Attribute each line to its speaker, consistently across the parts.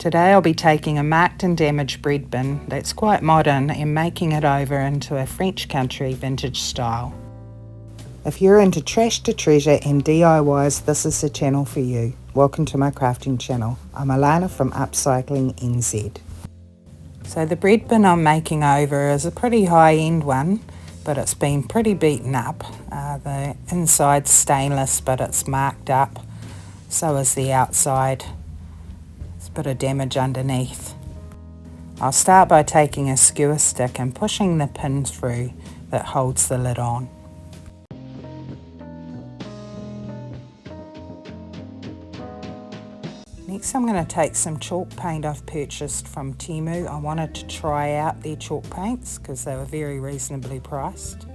Speaker 1: Today I'll be taking a marked and damaged bread bin that's quite modern and making it over into a French country vintage style. If you're into trash to treasure and DIYs, this is the channel for you. Welcome to my crafting channel. I'm Alana from Upcycling NZ. So the bread bin I'm making over is a pretty high-end one, but it's been pretty beaten up. The inside's stainless, but it's marked up. So is the outside. There's a bit of damage underneath. I'll start by taking a skewer stick and pushing the pin through that holds the lid on. Next I'm going to take some chalk paint I've purchased from Temu. I wanted to try out their chalk paints because they were very reasonably priced.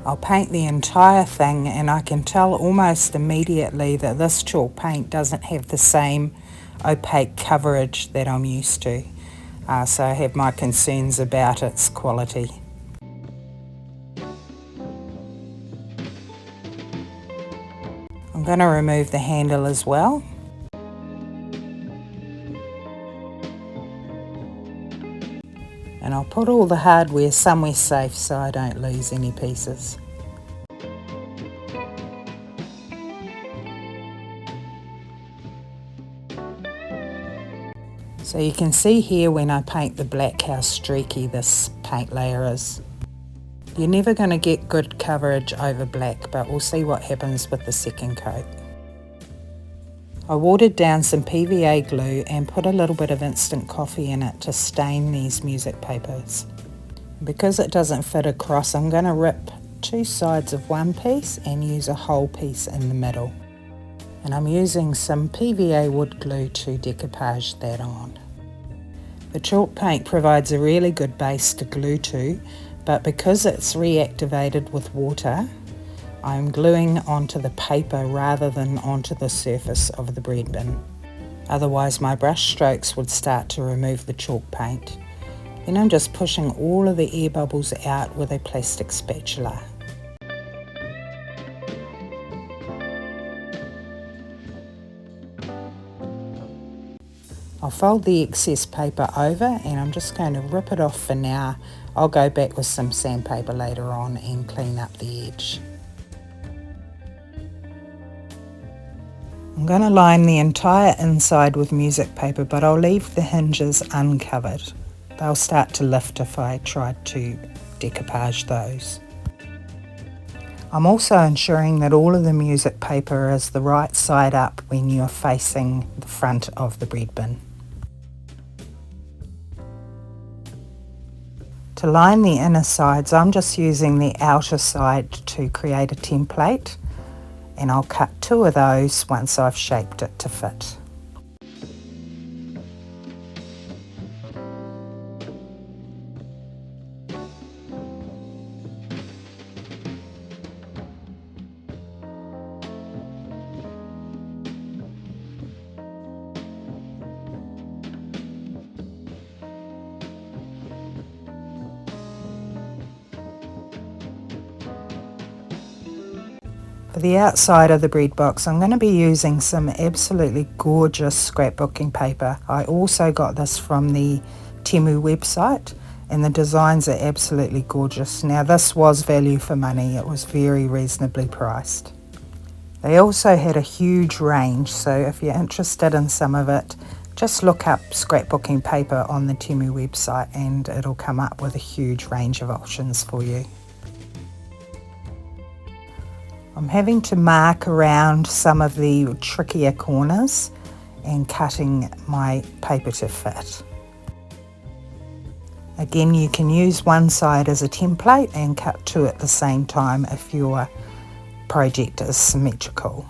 Speaker 1: I'll paint the entire thing, and I can tell almost immediately that this chalk paint doesn't have the same opaque coverage that I'm used to. So I have my concerns about its quality. I'm going to remove the handle as well. And I'll put all the hardware somewhere safe so I don't lose any pieces. So you can see here when I paint the black how streaky this paint layer is. You're never going to get good coverage over black, but we'll see what happens with the second coat. I watered down some PVA glue and put a little bit of instant coffee in it to stain these music papers. Because it doesn't fit across, I'm going to rip two sides of one piece and use a whole piece in the middle. And I'm using some PVA wood glue to decoupage that on. The chalk paint provides a really good base to glue to, but because it's reactivated with water, I'm gluing onto the paper rather than onto the surface of the bread bin. Otherwise my brush strokes would start to remove the chalk paint. Then I'm just pushing all of the air bubbles out with a plastic spatula. I'll fold the excess paper over and I'm just going to rip it off for now. I'll go back with some sandpaper later on and clean up the edge. I'm going to line the entire inside with music paper, but I'll leave the hinges uncovered. They'll start to lift if I try to decoupage those. I'm also ensuring that all of the music paper is the right side up when you're facing the front of the bread bin. To line the inner sides, I'm just using the outer side to create a template, and I'll cut two of those once I've shaped it to fit. For the outside of the bread box, I'm going to be using some absolutely gorgeous scrapbooking paper. I also got this from the Temu website, and the designs are absolutely gorgeous. Now this was value for money, it was very reasonably priced. They also had a huge range, so if you're interested in some of it, just look up scrapbooking paper on the Temu website and it'll come up with a huge range of options for you. I'm having to mark around some of the trickier corners and cutting my paper to fit. Again, you can use one side as a template and cut two at the same time if your project is symmetrical.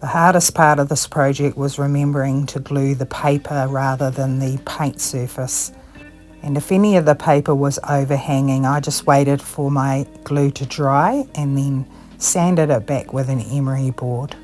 Speaker 1: The hardest part of this project was remembering to glue the paper rather than the paint surface. And if any of the paper was overhanging, I just waited for my glue to dry and then sanded it back with an emery board.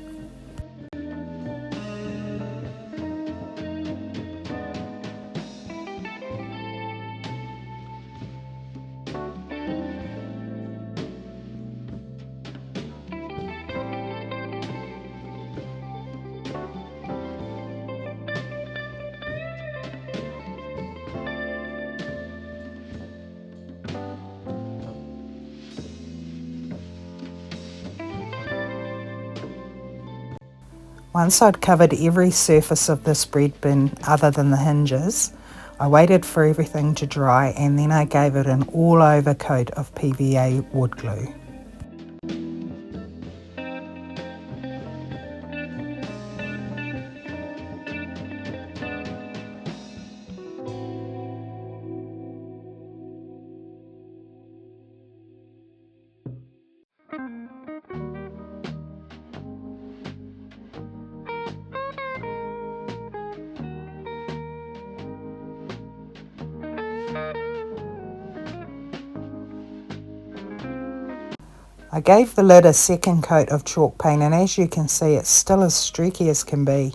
Speaker 1: Once I'd covered every surface of this bread bin other than the hinges, I waited for everything to dry and then I gave it an all-over coat of PVA wood glue. I gave the lid a second coat of chalk paint, and as you can see it's still as streaky as can be.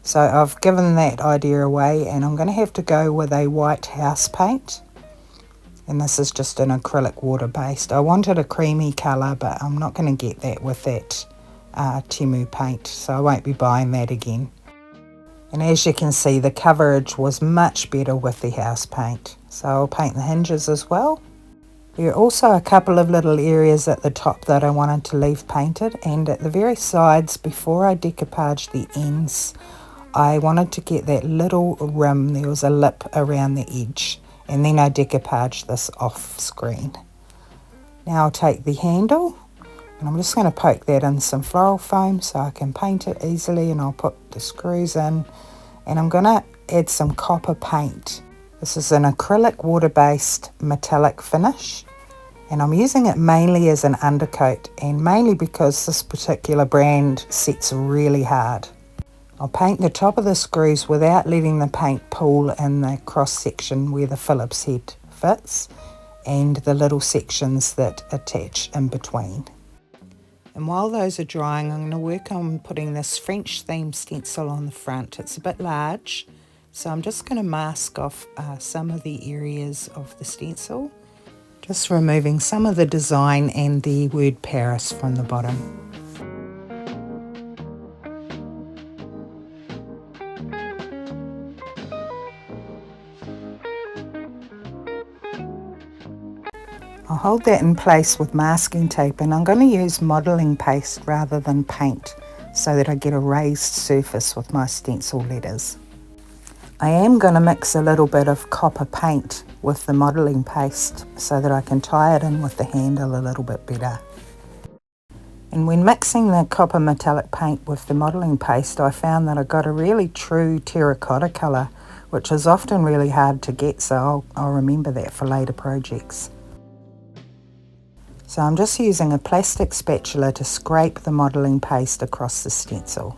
Speaker 1: So I've given that idea away and I'm going to have to go with a white house paint. And this is just an acrylic water based. I wanted a creamy colour, but I'm not going to get that with that Temu paint, so I won't be buying that again. And as you can see, the coverage was much better with the house paint. So I'll paint the hinges as well. There are also a couple of little areas at the top that I wanted to leave painted, and at the very sides, before I decoupaged the ends, I wanted to get that little rim. There was a lip around the edge, and then I decoupaged this off screen. Now I'll take the handle and I'm just going to poke that in some floral foam so I can paint it easily, and I'll put the screws in, and I'm going to add some copper paint. This is an acrylic water-based metallic finish, and I'm using it mainly as an undercoat, and mainly because this particular brand sets really hard. I'll paint the top of the screws without letting the paint pool in the cross section where the Phillips head fits, and the little sections that attach in between. And while those are drying, I'm going to work on putting this French theme stencil on the front. It's a bit large, so I'm just going to mask off some of the areas of the stencil, just removing some of the design and the word Paris from the bottom. I'll hold that in place with masking tape, and I'm going to use modelling paste rather than paint so that I get a raised surface with my stencil letters. I am going to mix a little bit of copper paint with the modelling paste so that I can tie it in with the handle a little bit better. And when mixing the copper metallic paint with the modelling paste, I found that I got a really true terracotta colour, which is often really hard to get, so I'll remember that for later projects. So I'm just using a plastic spatula to scrape the modelling paste across the stencil.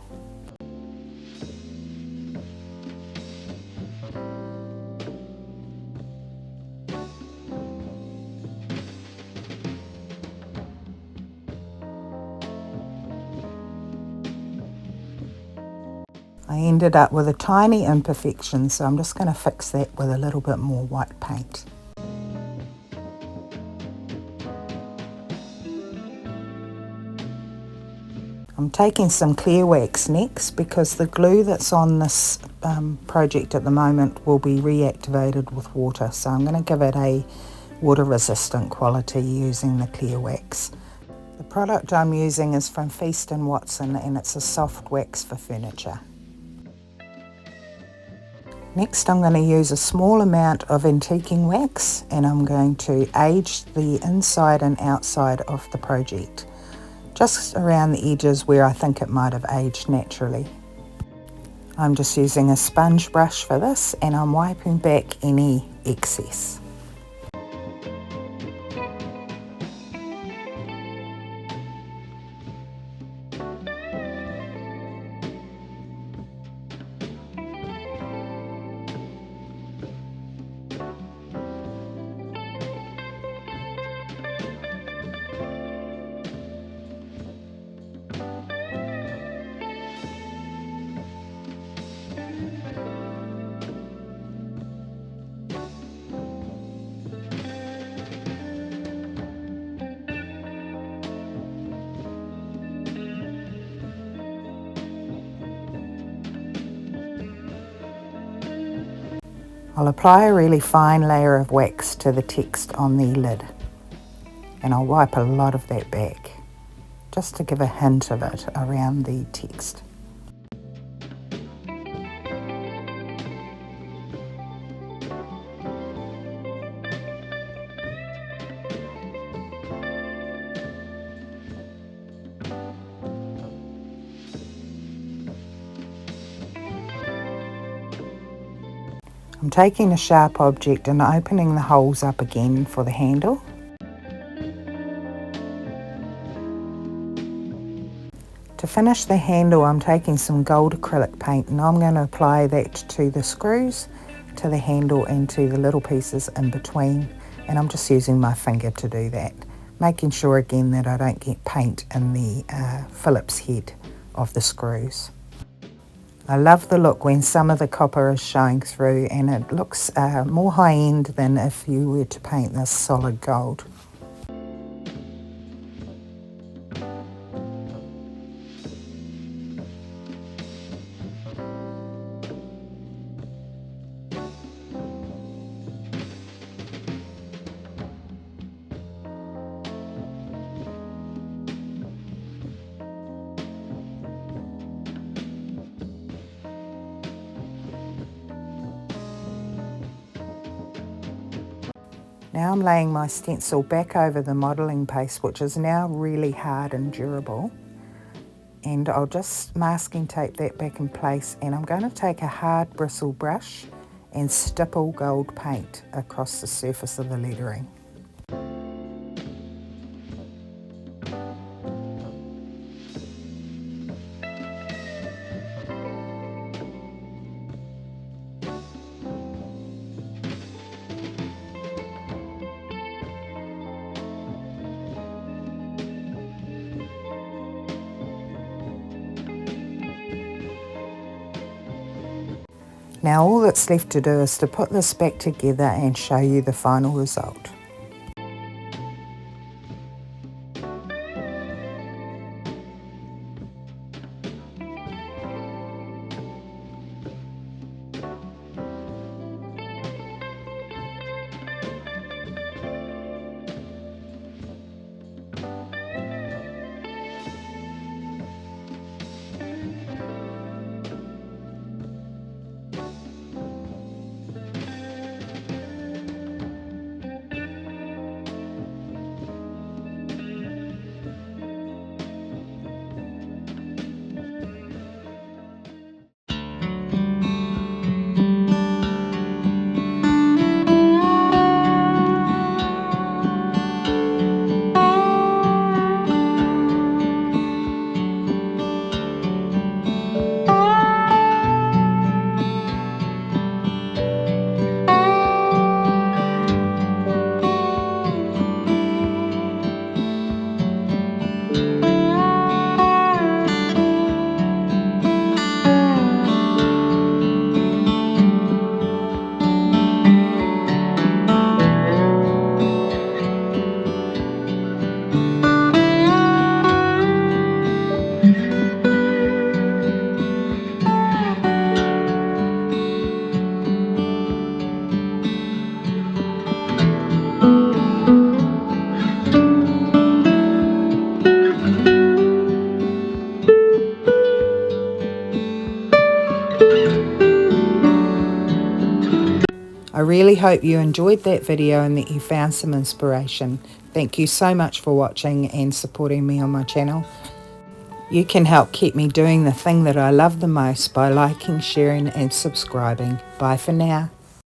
Speaker 1: I ended up with a tiny imperfection, so I'm just going to fix that with a little bit more white paint. I'm taking some clear wax next because the glue that's on this project at the moment will be reactivated with water, so I'm going to give it a water resistant quality using the clear wax. The product I'm using is from Feast & Watson, and it's a soft wax for furniture. Next I'm going to use a small amount of antiquing wax, and I'm going to age the inside and outside of the project, just around the edges where I think it might have aged naturally. I'm just using a sponge brush for this, and I'm wiping back any excess. I'll apply a really fine layer of wax to the text on the lid, and I'll wipe a lot of that back just to give a hint of it around the text. I'm taking a sharp object and opening the holes up again for the handle. To finish the handle, I'm taking some gold acrylic paint and I'm going to apply that to the screws, to the handle and to the little pieces in between, and I'm just using my finger to do that, making sure again that I don't get paint in the Phillips head of the screws. I love the look when some of the copper is showing through, and it looks more high-end than if you were to paint this solid gold. Now I'm laying my stencil back over the modelling paste, which is now really hard and durable, and I'll just masking tape that back in place, and I'm going to take a hard bristle brush and stipple gold paint across the surface of the lettering. Now all that's left to do is to put this back together and show you the final result. I really hope you enjoyed that video and that you found some inspiration. Thank you so much for watching and supporting me on my channel. You can help keep me doing the thing that I love the most by liking, sharing and subscribing. Bye for now.